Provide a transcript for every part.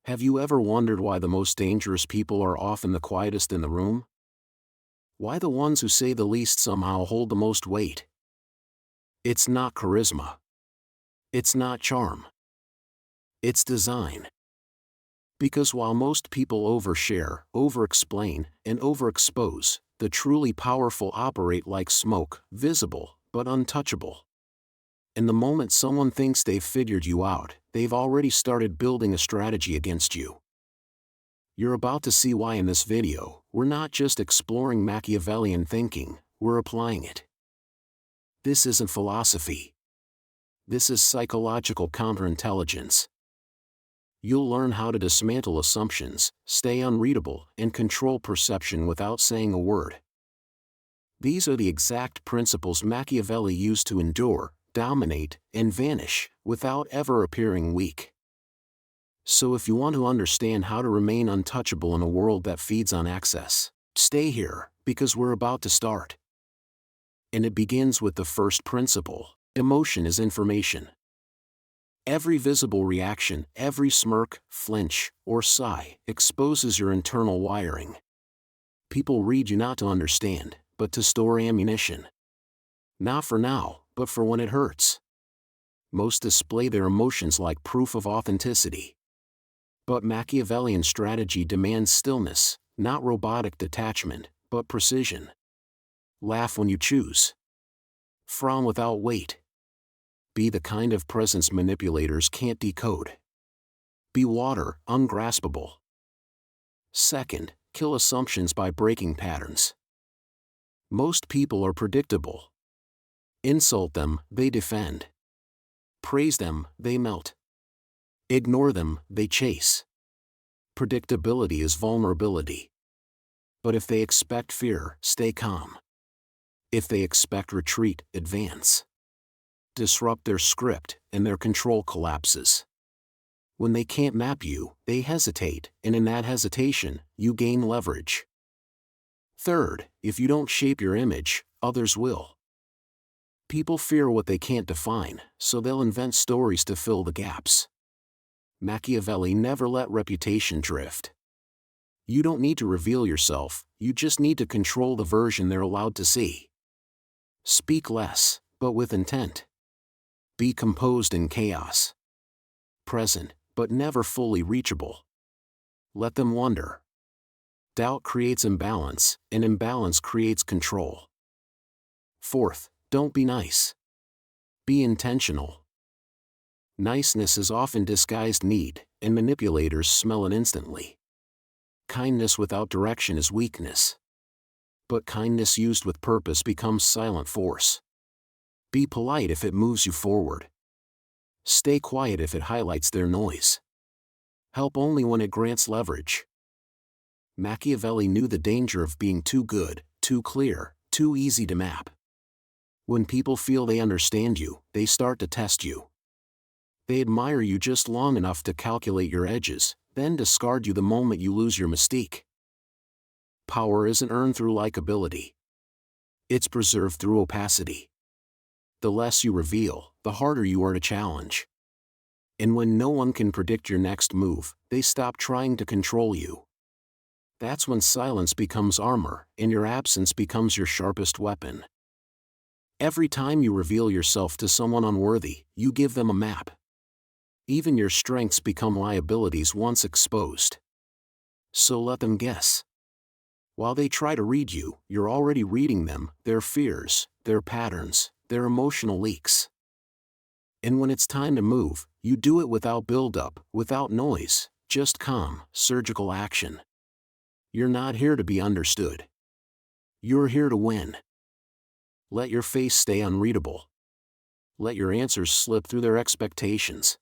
Have you ever wondered why the most dangerous people are often the quietest in the room? Why the ones who say the least somehow hold the most weight? It's not charisma. It's not charm. It's design. Because while most people overshare, overexplain, and overexpose, the truly powerful operate like smoke, visible, but untouchable. And the moment someone thinks they've figured you out, they've already started building a strategy against you. You're about to see why in this video. We're not just exploring Machiavellian thinking, we're applying it. This isn't philosophy. This is psychological counterintelligence. You'll learn how to dismantle assumptions, stay unreadable, and control perception without saying a word. These are the exact principles Machiavelli used to endure, dominate, and vanish, without ever appearing weak. So if you want to understand how to remain untouchable in a world that feeds on access, stay here, because we're about to start. And it begins with the first principle: emotion is information. Every visible reaction, every smirk, flinch, or sigh, exposes your internal wiring. People read you not to understand, but to store ammunition. Not for now, but for when it hurts. Most display their emotions like proof of authenticity. But Machiavellian strategy demands stillness, not robotic detachment, but precision. Laugh when you choose. Frown without weight. Be the kind of presence manipulators can't decode. Be water, ungraspable. Second, kill assumptions by breaking patterns. Most people are predictable. Insult them, they defend. Praise them, they melt. Ignore them, they chase. Predictability is vulnerability. But if they expect fear, stay calm. If they expect retreat, advance. Disrupt their script, and their control collapses. When they can't map you, they hesitate, and in that hesitation, you gain leverage. Third, if you don't shape your image, others will. People fear what they can't define, so they'll invent stories to fill the gaps. Machiavelli never let reputation drift. You don't need to reveal yourself, you just need to control the version they're allowed to see. Speak less, but with intent. Be composed in chaos. Present, but never fully reachable. Let them wonder. Doubt creates imbalance, and imbalance creates control. Fourth, don't be nice. Be intentional. Niceness is often disguised need, and manipulators smell it instantly. Kindness without direction is weakness. But kindness used with purpose becomes silent force. Be polite if it moves you forward. Stay quiet if it highlights their noise. Help only when it grants leverage. Machiavelli knew the danger of being too good, too clear, too easy to map. When people feel they understand you, they start to test you. They admire you just long enough to calculate your edges, then discard you the moment you lose your mystique. Power isn't earned through likability. It's preserved through opacity. The less you reveal, the harder you are to challenge. And when no one can predict your next move, they stop trying to control you. That's when silence becomes armor, and your absence becomes your sharpest weapon. Every time you reveal yourself to someone unworthy, you give them a map. Even your strengths become liabilities once exposed. So let them guess. While they try to read you, you're already reading them, their fears, their patterns, their emotional leaks. And when it's time to move, you do it without build-up, without noise, just calm, surgical action. You're not here to be understood. You're here to win. Let your face stay unreadable. Let your answers slip through their expectations.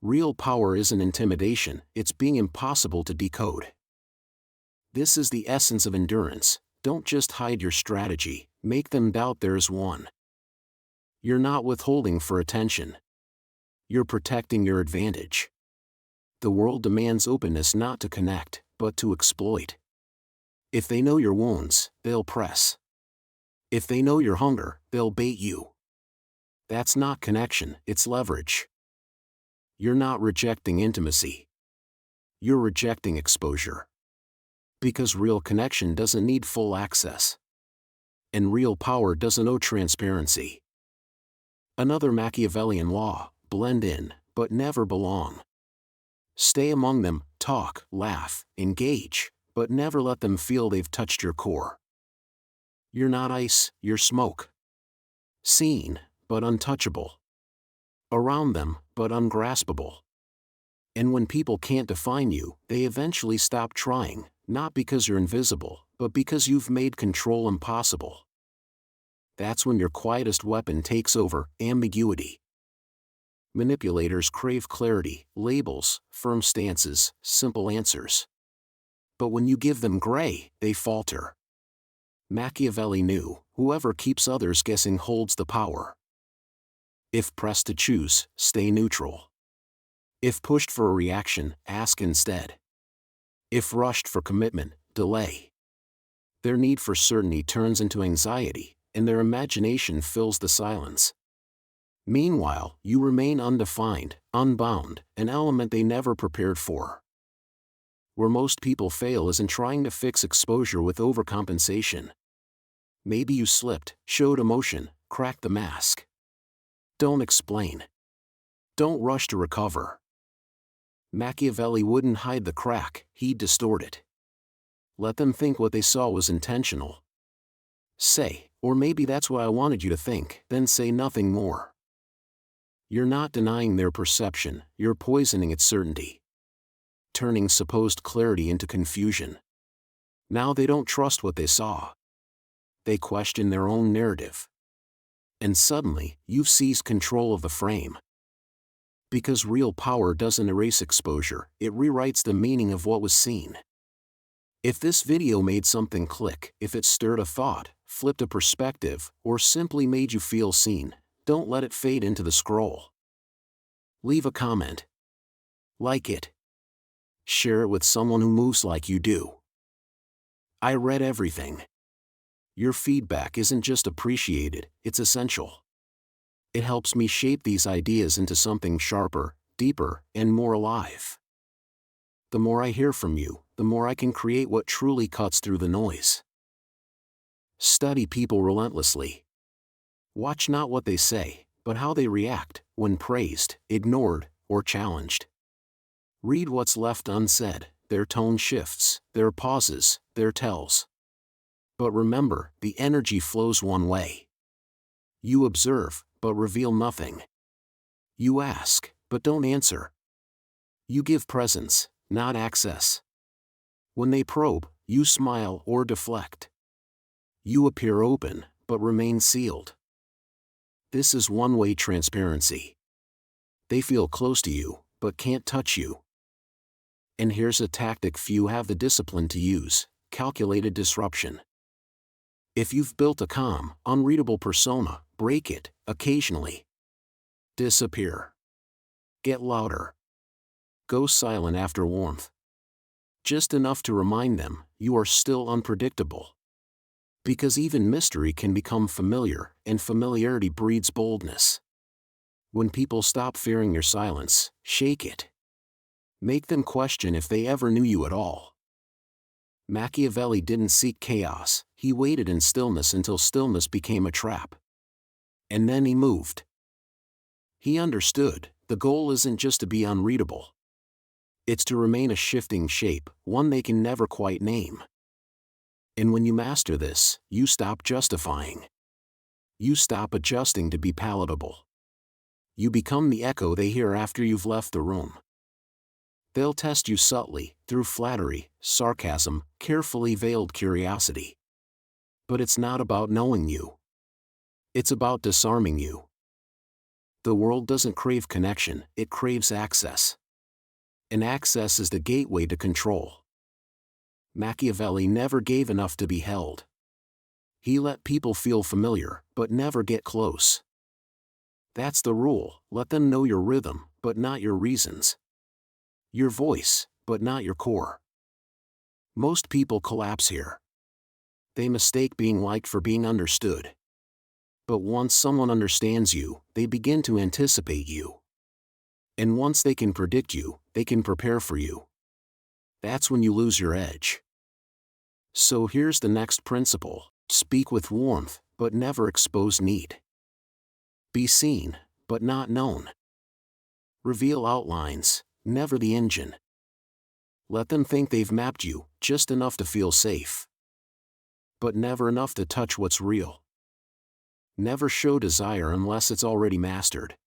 Real power isn't intimidation, it's being impossible to decode. This is the essence of endurance. Don't just hide your strategy, make them doubt there's one. You're not withholding for attention. You're protecting your advantage. The world demands openness not to connect, but to exploit. If they know your wounds, they'll press. If they know your hunger, they'll bait you. That's not connection, it's leverage. You're not rejecting intimacy. you're rejecting exposure. Because real connection doesn't need full access. And real power doesn't owe transparency. Another Machiavellian law: blend in, but never belong. Stay among them, talk, laugh, engage, but never let them feel they've touched your core. You're not ice, you're smoke. Seen, but untouchable. Around them, but ungraspable. And when people can't define you, they eventually stop trying, not because you're invisible, but because you've made control impossible. That's when your quietest weapon takes over: ambiguity. Manipulators crave clarity, labels, firm stances, simple answers. But when you give them gray, they falter. Machiavelli knew, whoever keeps others guessing holds the power. If pressed to choose, stay neutral. If pushed for a reaction, ask instead. If rushed for commitment, delay. Their need for certainty turns into anxiety, and their imagination fills the silence. Meanwhile, you remain undefined, unbound, an element they never prepared for. Where most people fail is in trying to fix exposure with overcompensation. Maybe you slipped, showed emotion, cracked the mask. Don't explain. Don't rush to recover. Machiavelli wouldn't hide the crack, he'd distort it. Let them think what they saw was intentional. Say, or maybe that's what I wanted you to think, then say nothing more. You're not denying their perception, you're poisoning its certainty. Turning supposed clarity into confusion. Now they don't trust what they saw. They question their own narrative. And suddenly, you've seized control of the frame. Because real power doesn't erase exposure, it rewrites the meaning of what was seen. If this video made something click, if it stirred a thought, flipped a perspective, or simply made you feel seen, don't let it fade into the scroll. Leave a comment. Like it. Share it with someone who moves like you do. I read everything. Your feedback isn't just appreciated, it's essential. It helps me shape these ideas into something sharper, deeper, and more alive. The more I hear from you, the more I can create what truly cuts through the noise. Study people relentlessly. Watch not what they say, but how they react, when praised, ignored, or challenged. Read what's left unsaid, their tone shifts, their pauses, their tells. But remember, the energy flows one way. You observe, but reveal nothing. You ask, but don't answer. You give presence, not access. When they probe, you smile or deflect. You appear open, but remain sealed. This is one-way transparency. They feel close to you, but can't touch you. And here's a tactic few have the discipline to use: calculated disruption. If you've built a calm, unreadable persona, break it, occasionally. Disappear. Get louder. Go silent after warmth. Just enough to remind them, you are still unpredictable. Because even mystery can become familiar, and familiarity breeds boldness. When people stop fearing your silence, shake it. Make them question if they ever knew you at all. Machiavelli didn't seek chaos, he waited in stillness until stillness became a trap. And then he moved. He understood, the goal isn't just to be unreadable. It's to remain a shifting shape, one they can never quite name. And when you master this, you stop justifying. You stop adjusting to be palatable. You become the echo they hear after you've left the room. They'll test you subtly, through flattery, sarcasm, carefully veiled curiosity. But it's not about knowing you. It's about disarming you. The world doesn't crave connection, it craves access. And access is the gateway to control. Machiavelli never gave enough to be held. He let people feel familiar, but never get close. That's the rule: let them know your rhythm, but not your reasons. Your voice, but not your core. Most people collapse here. They mistake being liked for being understood. But once someone understands you, they begin to anticipate you. And once they can predict you, they can prepare for you. That's when you lose your edge. So here's the next principle: speak with warmth, but never expose need. Be seen, but not known. Reveal outlines, never the engine. Let them think they've mapped you, just enough to feel safe. But never enough to touch what's real. Never show desire unless it's already mastered.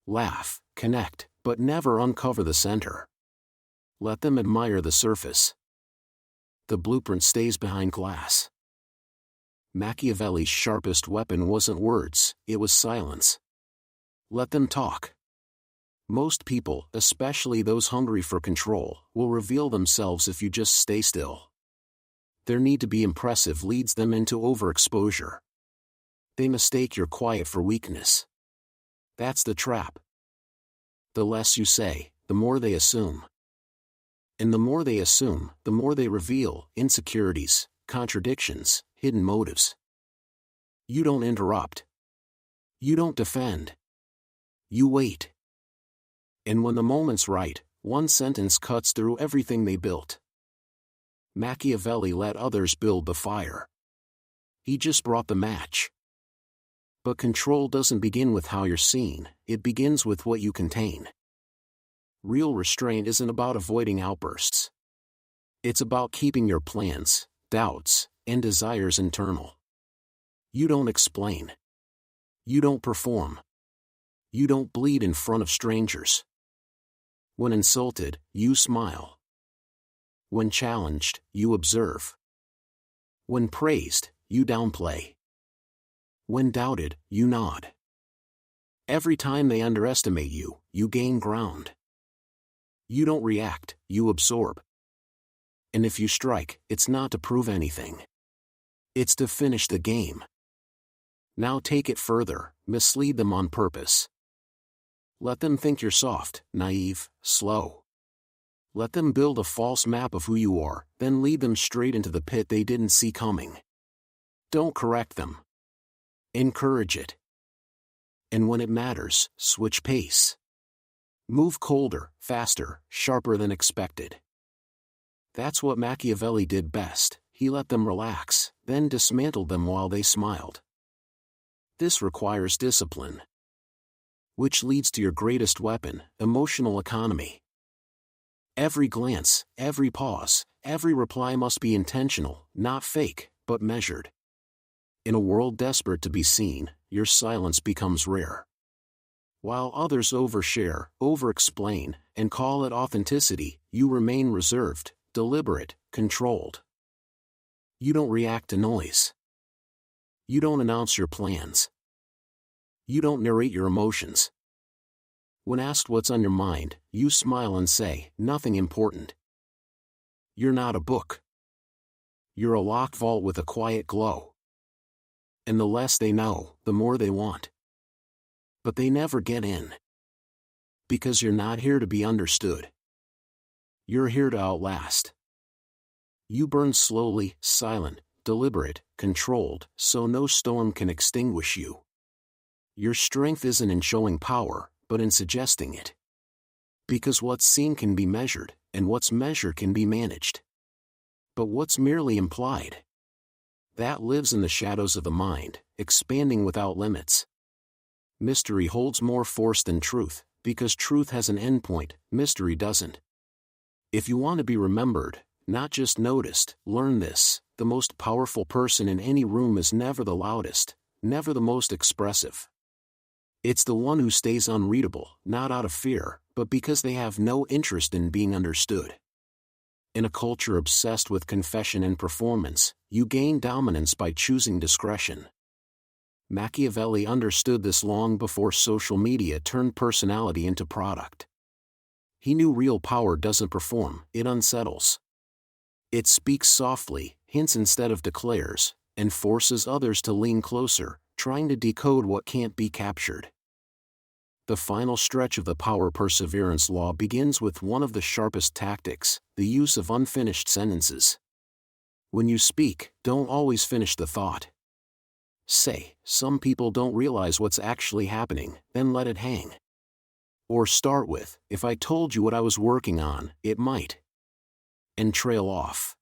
Laugh, connect, but never uncover the center. Let them admire the surface. The blueprint stays behind glass. Machiavelli's sharpest weapon wasn't words, it was silence. Let them talk. Most people, especially those hungry for control, will reveal themselves if you just stay still. Their need to be impressive leads them into overexposure. They mistake your quiet for weakness. That's the trap. The less you say, the more they assume. And the more they assume, the more they reveal insecurities, contradictions, hidden motives. You don't interrupt. You don't defend. You wait. And when the moment's right, one sentence cuts through everything they built. Machiavelli let others build the fire. He just brought the match. But control doesn't begin with how you're seen, it begins with what you contain. Real restraint isn't about avoiding outbursts. It's about keeping your plans, doubts, and desires internal. You don't explain. You don't perform. You don't bleed in front of strangers. When insulted, you smile. When challenged, you observe. When praised, you downplay. When doubted, you nod. Every time they underestimate you, you gain ground. You don't react, you absorb. And if you strike, it's not to prove anything. It's to finish the game. Now take it further, mislead them on purpose. Let them think you're soft, naive, slow. Let them build a false map of who you are, then lead them straight into the pit they didn't see coming. Don't correct them. Encourage it. And when it matters, switch pace. Move colder, faster, sharper than expected. That's what Machiavelli did best. He let them relax, then dismantled them while they smiled. This requires discipline. Which leads to your greatest weapon, emotional economy. Every glance, every pause, every reply must be intentional, not fake, but measured. In a world desperate to be seen, your silence becomes rare. While others overshare, overexplain, and call it authenticity, you remain reserved, deliberate, controlled. You don't react to noise. You don't announce your plans. You don't narrate your emotions. When asked what's on your mind, you smile and say, nothing important. You're not a book. You're a locked vault with a quiet glow. And the less they know, the more they want. But they never get in. Because you're not here to be understood. You're here to outlast. You burn slowly, silent, deliberate, controlled, so no storm can extinguish you. Your strength isn't in showing power, but in suggesting it. Because what's seen can be measured, and what's measured can be managed. But what's merely implied? That lives in the shadows of the mind, expanding without limits. Mystery holds more force than truth, because truth has an endpoint, mystery doesn't. If you want to be remembered, not just noticed, learn this: the most powerful person in any room is never the loudest, never the most expressive. It's the one who stays unreadable, not out of fear, but because they have no interest in being understood. In a culture obsessed with confession and performance, you gain dominance by choosing discretion. Machiavelli understood this long before social media turned personality into product. He knew real power doesn't perform, it unsettles. It speaks softly, hints instead of declares, and forces others to lean closer, trying to decode what can't be captured. The final stretch of the power perseverance law begins with one of the sharpest tactics, the use of unfinished sentences. When you speak, don't always finish the thought. Say, some people don't realize what's actually happening, then let it hang. Or start with, if I told you what I was working on, it might. and trail off.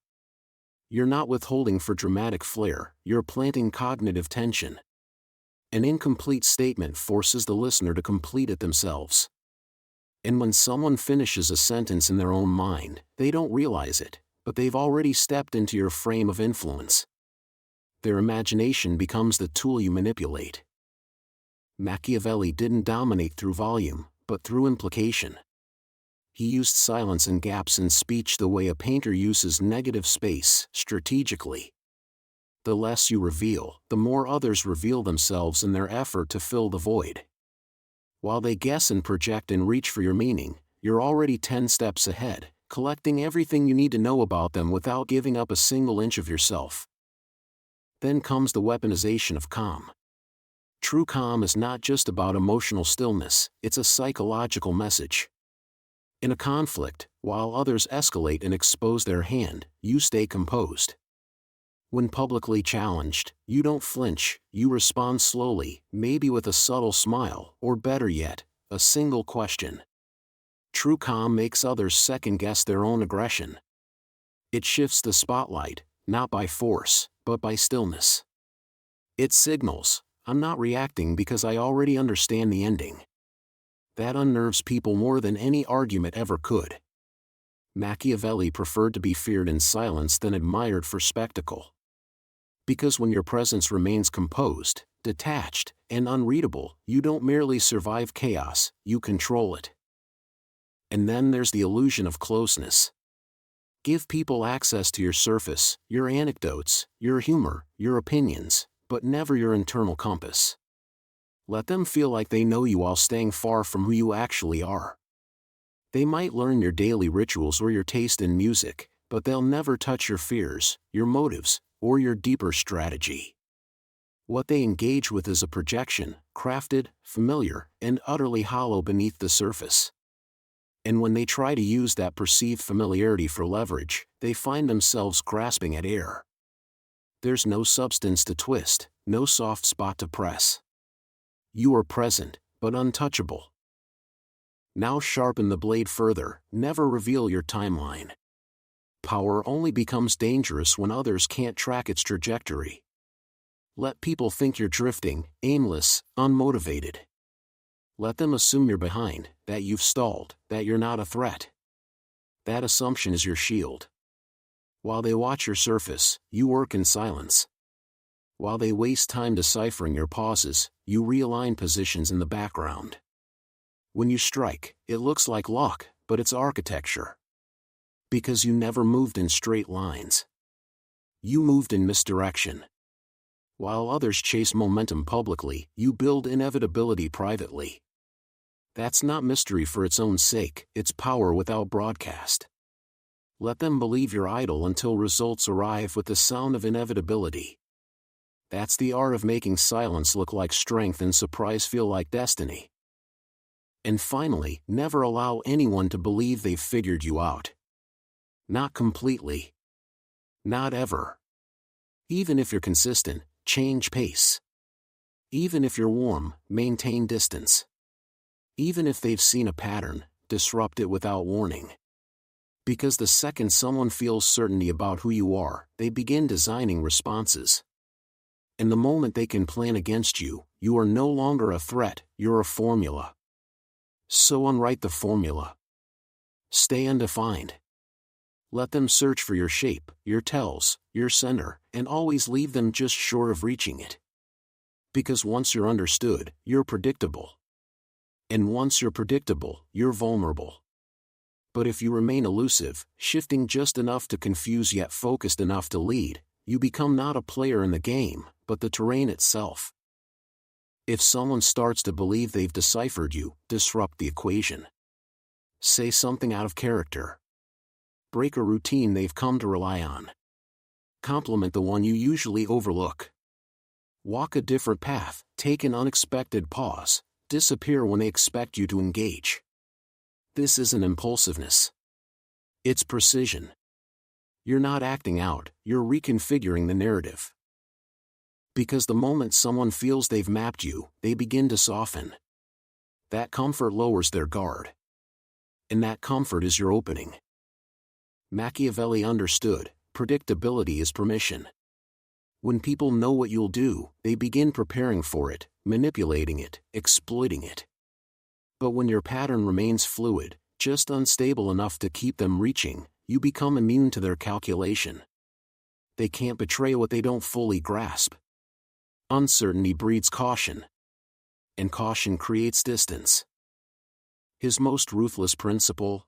You're not withholding for dramatic flair, you're planting cognitive tension. An incomplete statement forces the listener to complete it themselves. And when someone finishes a sentence in their own mind, they don't realize it, but they've already stepped into your frame of influence. Their imagination becomes the tool you manipulate. Machiavelli didn't dominate through volume, but through implication. He used silence and gaps in speech the way a painter uses negative space, strategically. The less you reveal, the more others reveal themselves in their effort to fill the void. While they guess and project and reach for your meaning, you're already 10 steps ahead, collecting everything you need to know about them without giving up a single inch of yourself. Then comes the weaponization of calm. True calm is not just about emotional stillness, it's a psychological message. In a conflict, while others escalate and expose their hand, you stay composed. When publicly challenged, you don't flinch, you respond slowly, maybe with a subtle smile, or better yet, a single question. True calm makes others second-guess their own aggression. It shifts the spotlight, not by force, but by stillness. It signals, I'm not reacting because I already understand the ending. That unnerves people more than any argument ever could. Machiavelli preferred to be feared in silence than admired for spectacle. Because when your presence remains composed, detached, and unreadable, you don't merely survive chaos, you control it. And then there's the illusion of closeness. Give people access to your surface, your anecdotes, your humor, your opinions, but never your internal compass. Let them feel like they know you while staying far from who you actually are. They might learn your daily rituals or your taste in music, but they'll never touch your fears, your motives, or your deeper strategy. What they engage with is a projection, crafted, familiar, and utterly hollow beneath the surface. And when they try to use that perceived familiarity for leverage, they find themselves grasping at air. There's no substance to twist, no soft spot to press. You are present, but untouchable. Now sharpen the blade further, never reveal your timeline. Power only becomes dangerous when others can't track its trajectory. Let people think you're drifting, aimless, unmotivated. Let them assume you're behind, that you've stalled, that you're not a threat. That assumption is your shield. While they watch your surface, you work in silence. While they waste time deciphering your pauses, you realign positions in the background. When you strike, it looks like luck, but it's architecture. Because you never moved in straight lines. You moved in misdirection. While others chase momentum publicly, you build inevitability privately. That's not mystery for its own sake, it's power without broadcast. Let them believe you're idle until results arrive with the sound of inevitability. That's the art of making silence look like strength and surprise feel like destiny. And finally, never allow anyone to believe they've figured you out. Not completely. Not ever. Even if you're consistent, change pace. Even if you're warm, maintain distance. Even if they've seen a pattern, disrupt it without warning. Because the second someone feels certainty about who you are, they begin designing responses. And the moment they can plan against you, you are no longer a threat, you're a formula. So unwrite the formula. Stay undefined. Let them search for your shape, your tells, your center, and always leave them just short of reaching it. Because once you're understood, you're predictable. And once you're predictable, you're vulnerable. But if you remain elusive, shifting just enough to confuse yet focused enough to lead, you become not a player in the game, but the terrain itself. If someone starts to believe they've deciphered you, disrupt the equation. Say something out of character. Break a routine they've come to rely on. Compliment the one you usually overlook. Walk a different path, take an unexpected pause, disappear when they expect you to engage. This isn't impulsiveness. It's precision. You're not acting out, you're reconfiguring the narrative. Because the moment someone feels they've mapped you, they begin to soften. That comfort lowers their guard. And that comfort is your opening. Machiavelli understood, predictability is permission. When people know what you'll do, they begin preparing for it, manipulating it, exploiting it. But when your pattern remains fluid, just unstable enough to keep them reaching, you become immune to their calculation. They can't betray what they don't fully grasp. Uncertainty breeds caution, and caution creates distance. His most ruthless principle?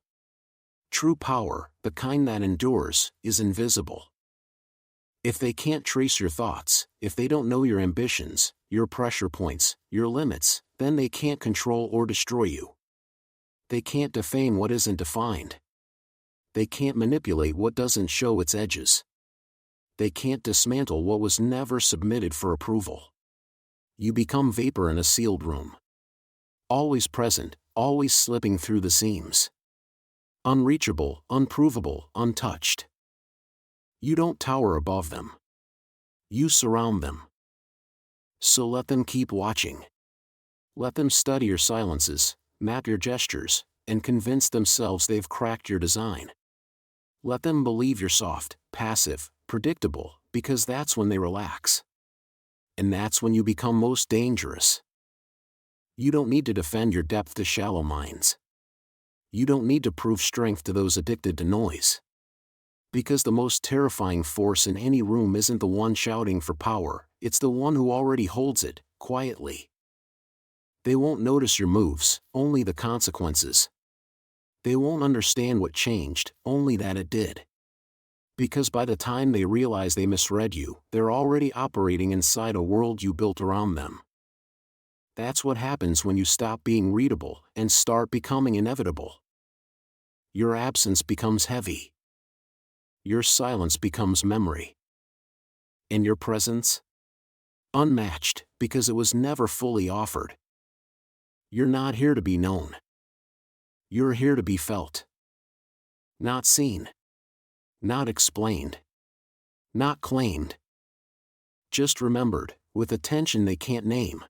True power, the kind that endures, is invisible. If they can't trace your thoughts, if they don't know your ambitions, your pressure points, your limits, then they can't control or destroy you. They can't defame what isn't defined. They can't manipulate what doesn't show its edges. They can't dismantle what was never submitted for approval. You become vapor in a sealed room. Always present, always slipping through the seams. Unreachable, unprovable, untouched. You don't tower above them. You surround them. So let them keep watching. Let them study your silences, map your gestures, and convince themselves they've cracked your design. Let them believe you're soft, passive, predictable, because that's when they relax. And that's when you become most dangerous. You don't need to defend your depth to shallow minds. You don't need to prove strength to those addicted to noise. Because the most terrifying force in any room isn't the one shouting for power, it's the one who already holds it, quietly. They won't notice your moves, only the consequences. They won't understand what changed, only that it did. Because by the time they realize they misread you, they're already operating inside a world you built around them. That's what happens when you stop being readable and start becoming inevitable. Your absence becomes heavy. Your silence becomes memory. And your presence? Unmatched, because it was never fully offered. You're not here to be known. You're here to be felt. Not seen. Not explained. Not claimed. Just remembered, with attention they can't name.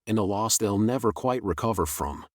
And a loss they'll never quite recover from.